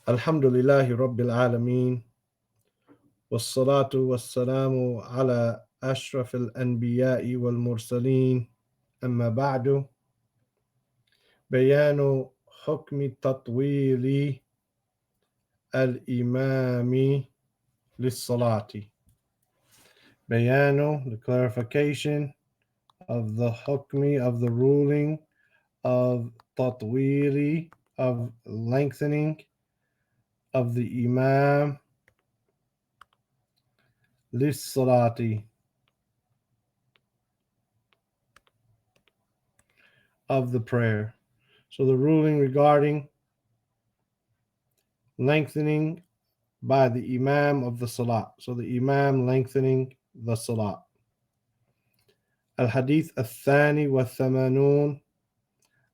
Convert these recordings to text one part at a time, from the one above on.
Alhamdulillahi Rabbil Alameen. Wassalatu wassalamu ala ashrafil anbiya'i wal mursaleen. Amma ba'du. Bayanu hukmi tatwili al-imami lis-salati. Bayanu, the clarification of the hukmi, of the ruling of tatwili, of lengthening of the imam lis-salati, of the prayer. So the ruling regarding lengthening by the imam of the salah. So the imam lengthening the salah. الحديث الثاني والثمانون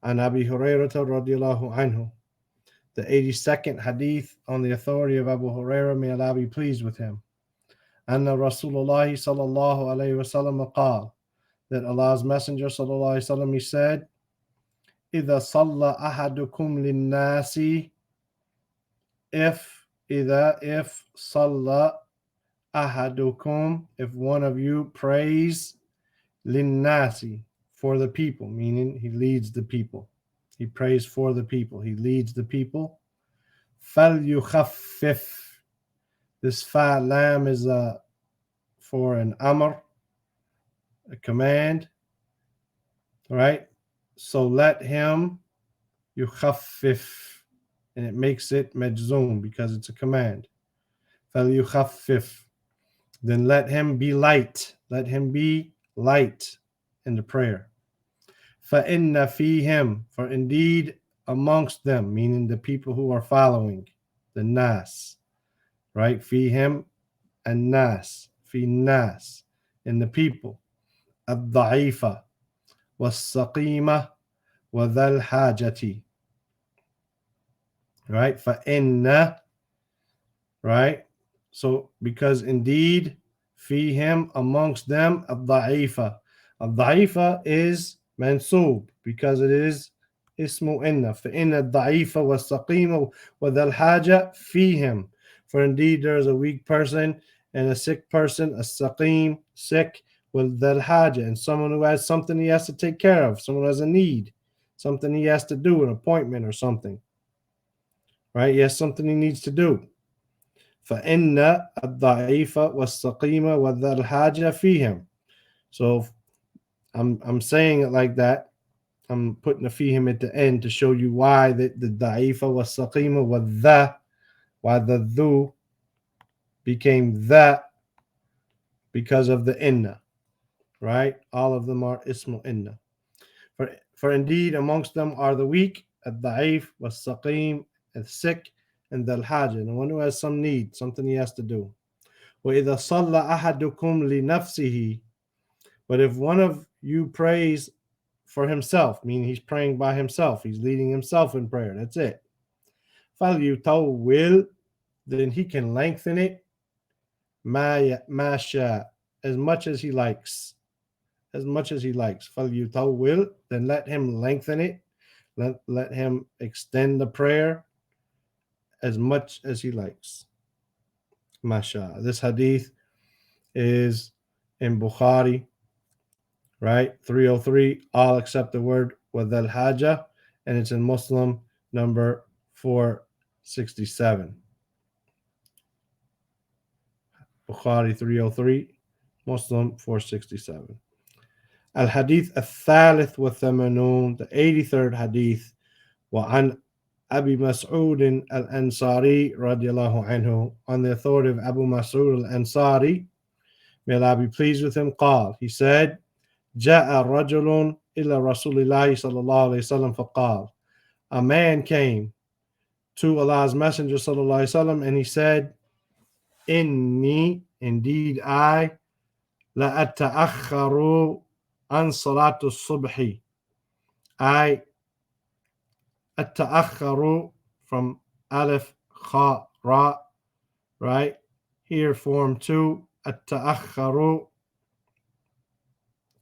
عن أبي هريرة رضي الله عنه. The 82nd hadith on the authority of Abu Hurairah, may Allah be pleased with him. أن رسول الله صلى الله عليه وسلم قال, that Allah's Messenger صلى الله عليه وسلم, he said, إذا صلى أحدكم للناس, if صلى أحدكم, if one of you prays linnasi, for the people, meaning he leads the people. He prays for the people. He leads the people. فَلْيُخَفِّفْ. This fa lam is for an amr, a command, right? So let him يخفف, and it makes it majzoom because it's a command. فَلْيُخَفِّفْ. Then let him be light. Let him be light in the prayer. فَإِنَّ فِيهِمْ, for indeed amongst them, meaning the people who are following, the nas, right? فِيهِمْ and nas, فِي nas, in the people, الضعيفة والسقيمة وذا الحاجة, right? فَإِنَّ, right? So because indeed فِيهِمْ, amongst them, الضعيفة. الضعيفة is mansub because it is ismu inna. فإن الضعيف والسقيم وذا الحاجة فيهم. For indeed there is a weak person and a sick person, a saqim, sick, with ذا الحاجة, and someone who has something he has to take care of, someone who has a need, something he has to do, an appointment or something, right? He has something he needs to do. فإن الضعيف والسقيم وذا الحاجة فيهم. So I'm saying it like that. I'm putting a fihim at the end to show you why the da'ifa was saqima was the, why the dhu became that, because of the inna, right? All of them are ismu inna. For indeed amongst them are the weak, al-da'if, was saqim, the sick, and the al-haja, the one who has some need, something he has to do. وَإِذَا صَلَّ أَحَدُكُمْ لِنَفْسِهِ. But if one of you prays for himself, meaning he's praying by himself, he's leading himself in prayer, that's it. فَلْيُطَوِّلْ, then he can lengthen it, مَا شاء, as much as he likes. As much as he likes. فَلْيُطَوِّلْ, then let him lengthen it, let him extend the prayer as much as he likes. Masha. This hadith is in Bukhari, right? 303, all except the word وَذَا الْحَاجَةِ, and it's in Muslim number 467. Bukhari 303, Muslim 467. Al-Hadith al-Thalith wa Thamanun, the 83rd hadith, وعن Abi Mas'ud al-Ansari radiallahu anhu, on the authority of Abu Mas'ud al-Ansari, may Allah be pleased with him, قال, he said, جاء رجل إلى رسول الله صلى الله عليه وسلم فقال, a man came to Allah's Messenger sallallahu alaihi wasallam and he said, Inni, indeed I, la ata'akharu an salatu subhi. I ata'akharu, from alif, kha, ra, right? Here form 2, ata'akharu,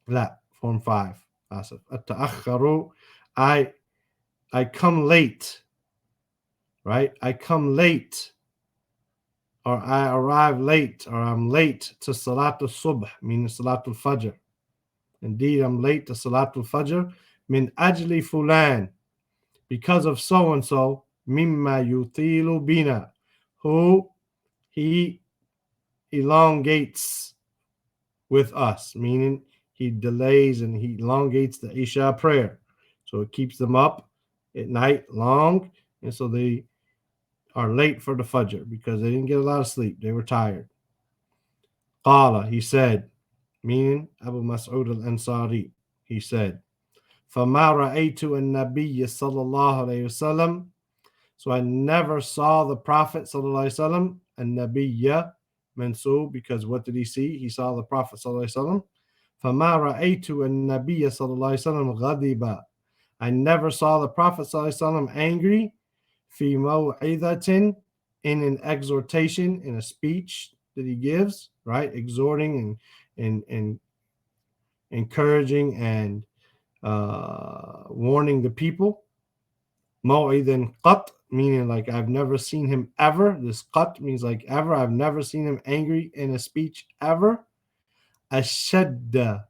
la, form 5. Asif. Ata'akharu, I come late. right? I come late, or I arrive late, or I'm late to Salatul Subh, meaning Salatul Fajr. Indeed, I'm late to Salatul Fajr, min ajli fulan, because of so and so, mimma yutilu bina, who he elongates with us, meaning he delays and he elongates the Isha prayer. So it keeps them up at night long, and so they are late for the Fajr because they didn't get a lot of sleep. They were tired. Qala, he said, meaning Abu Mas'ud al-Ansari, he said, فَمَا رَأَيْتُ النَّبِيَّ صَلَّى اللَّهُ عَلَيْهِ وسلم. So I never saw the Prophet sallallahu alaihi wasallam, and Nabiyya mansub, because what did he see? He saw the Prophet sallallahu alaihi wasallam. فَمَا رَأَيْتُ النَّبِيَّ صلى الله عليه وسلم غَضِبًا. I never saw the Prophet sallallahu alaihi wasallam angry, في موعظة, in an exhortation, in a speech that he gives, right? Exhorting and encouraging and warning the people. Maw'idan qat, meaning like I've never seen him ever. This qat means like ever. I've never seen him angry in a speech ever. Ashadda,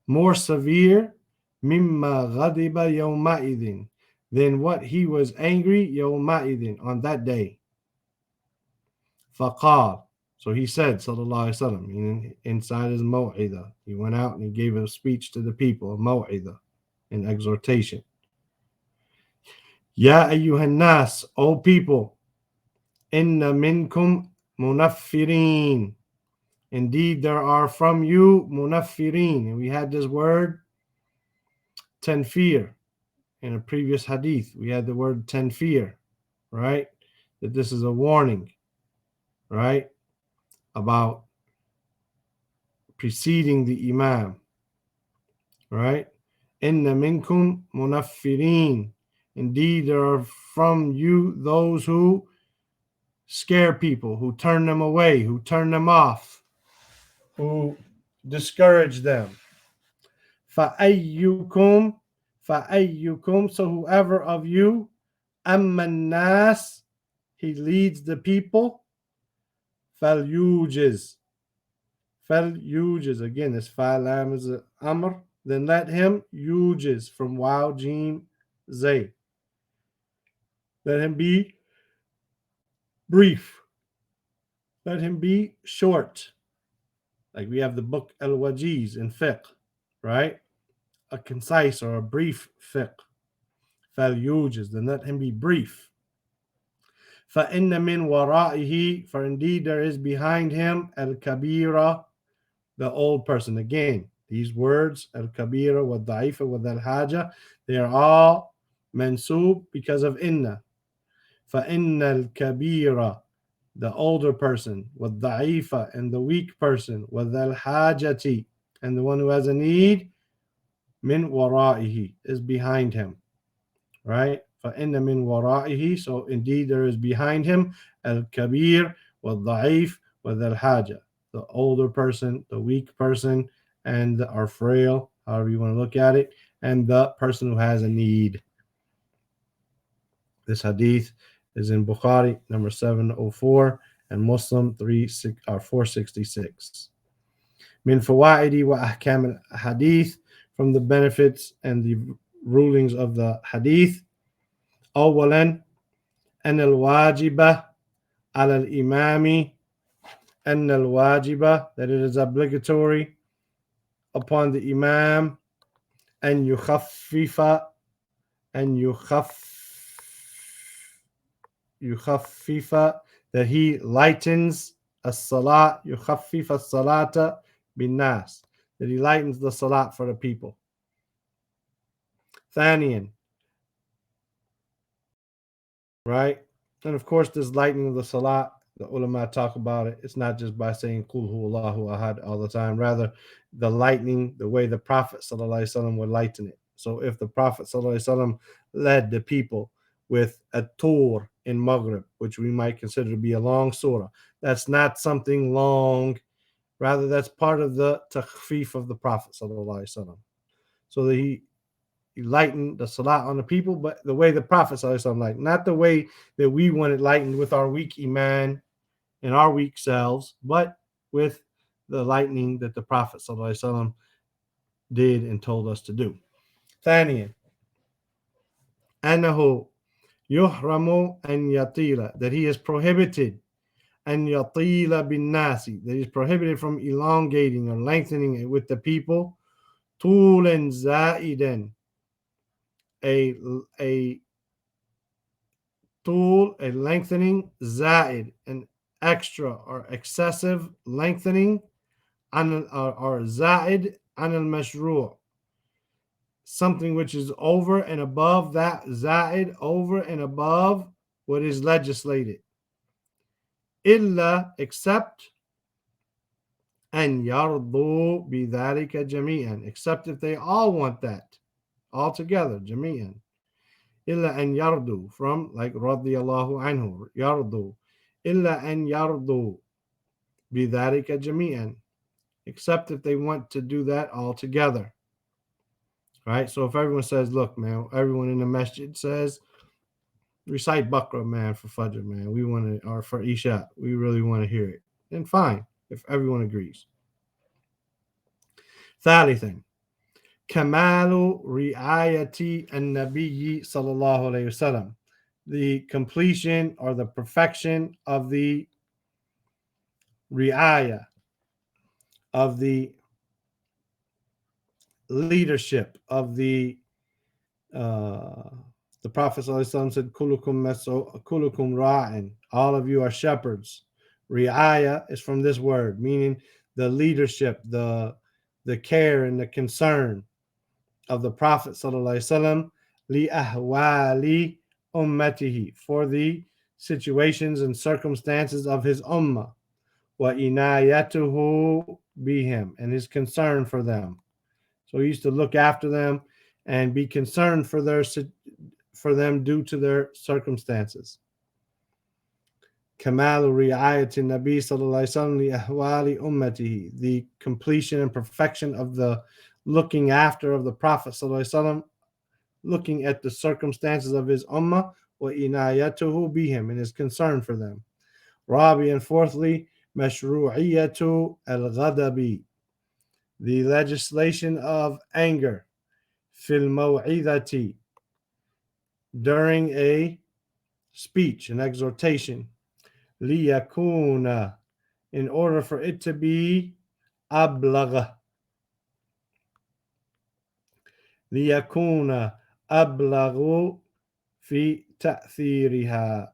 more severe, mimma ghadiba yawma'idin, than what he was angry yawma'idin, on that day. Faqal, so he said, sallallahu alaihi wasallam, meaning inside his maw'idah, he went out and he gave a speech to the people, a maw'idah, an exhortation. Ya ayyuhan nas, O people, inna minkum munaffirin. Indeed, there are from you munaffirin. And we had this word tanfir in a previous hadith. We had the word tanfir, right? That this is a warning, right? About preceding the imam, right? Inna minkum munaffirin. Indeed, there are from you those who scare people, who turn them away, who turn them off, who discourage them. فَأَيُّكُمْ فَأَيُّكُمْ, so whoever of you, أَمَّا النَّاسِ, he leads the people, فَلْيُوجِز, again, this fa'lam is an amr, then let him yujiz, from waw, jim, zay. Let him be brief. Let him be short. Like we have the book Al-Wajiz in fiqh, right? A concise or a brief fiqh. فَلْيُوجِز, then let him be brief. فَإِنَّ مِنْ وَرَائِهِ, for indeed there is behind him al-kabira, the old person. Again, these words, al-kabira, wa da'ifa, wa dal-haja, they are all mansub because of inna. فَإِنَّ الْكَبِيرَ, the older person, wa da'ifa, and the weak person, wa dal-hajati, and the one who has a need, min wara'ihi, is behind him, right? فَإِنَّ مِنْ وَرَائِهِ, so indeed there is behind him al-kabir, wa-da'if, wa-dhal-haja, the older person, the weak person, and the are frail, however you want to look at it, and the person who has a need. This hadith is in Bukhari, number 704, and Muslim 466. Min fawaidi wa ahkam al-hadith, from the benefits and the rulings of the hadith. أولا أن الواجب على الإمام, أن الواجب, that it is obligatory upon the imam, أن يخفف that he lightens as-salat, يخفف الصلاة بالناس, that he lightens the salat for the people. ثانيا, right? And of course, this lightening of the salat, the ulama talk about it. It's not just by saying Qul huwallahu ahad all the time. Rather, the lightning, the way the Prophet sallallahu alaihi wasallam would lighten it. So if the Prophet sallallahu alaihi wasallam led the people with a tur in Maghrib, which we might consider to be a long surah, that's not something long. Rather, that's part of the takhfif of the Prophet sallallahu alaihi wasallam. So that he lighten the salah on the people, but the way the Prophet ﷺ lightened, not the way that we want it lightened with our weak iman and our weak selves, but with the lightning that the Prophet ﷺ did and told us to do. ثانيا أنه يحرم أن يطيل, that he is prohibited أن يطيل بالناس, that he is prohibited from elongating or lengthening it with the people, طولا زائدا, a طول, a lengthening, زائد, an extra or excessive lengthening, or زائد عن المشروع, something which is over and above that, زائد, over and above what is legislated. إلا, except, أن يرضوا بذلك جميعا, except if they all want that all together, جميعا. إلا أن يرضوا, from like رضي الله عنه, يرضوا. إلا أن يرضوا بذلك جميعا, except if they want to do that all together. Right? So if everyone says, look, man, everyone in the masjid says, recite Baqarah, man, for Fajr, man. We want to, or for Isha, we really want to hear it. Then fine, if everyone agrees. ثالثا كمال رعاية النبي صلى الله عليه وسلم, the completion or the perfection of the ri'ayah, of the leadership of the Prophet ﷺ said, Kulukum ra'in, all of you are shepherds. Ri'ayah is from this word, meaning the leadership, the care and the concern of the Prophet ﷺ, li ahwali ummatihi, for the situations and circumstances of his ummah, wa inayatuhu bihim, and his concern for them. So he used to look after them and be concerned for them due to their circumstances. Kamalu ri'ayati Nabi sallallahu alaihi wasallam li ahwali ummatihi, the completion and perfection of the looking after of the Prophet sallallahu alaihi wasallam, looking at the circumstances of his ummah, wa inayatuhu bihim, and his concern for them. Rabi, and fourthly, mashru'iyatu al-ghadabi, the legislation of anger, fil maw'idati, during a speech, an exhortation, liyakuna, in order for it to be ablagha, liyakuna ablaghu fi ta'thiriha,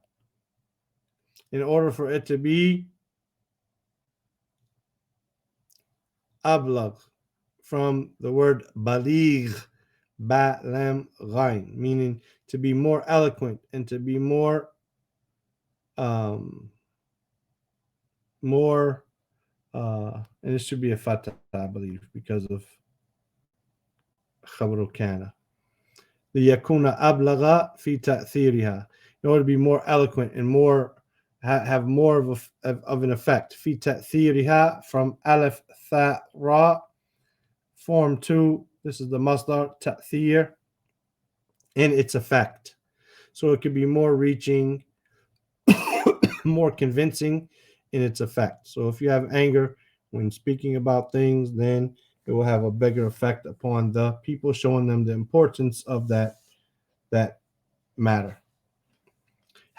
in order for it to be ablag, from the word baligh, ba lam ghain, meaning to be more eloquent and to be more and it should be a fatah, I believe, because of khabru kana. لِيَكُونَ أَبْلَغَ فِي تَأْثِيرِهَا, in order to be more eloquent and more have more of an effect. فِي تَأْثِيرِهَا, from alif tha ra, form 2. This is the masdar ta'thir, in its effect. So it could be more reaching, more convincing in its effect. So if you have anger when speaking about things, then it will have a bigger effect upon the people, showing them the importance of that matter.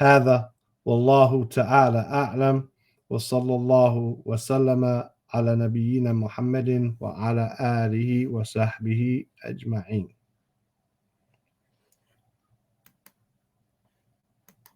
هذا والله تعالى أعلم وصلى الله وسلم على نبينا محمد وعلى آله وصحبه أجمعين.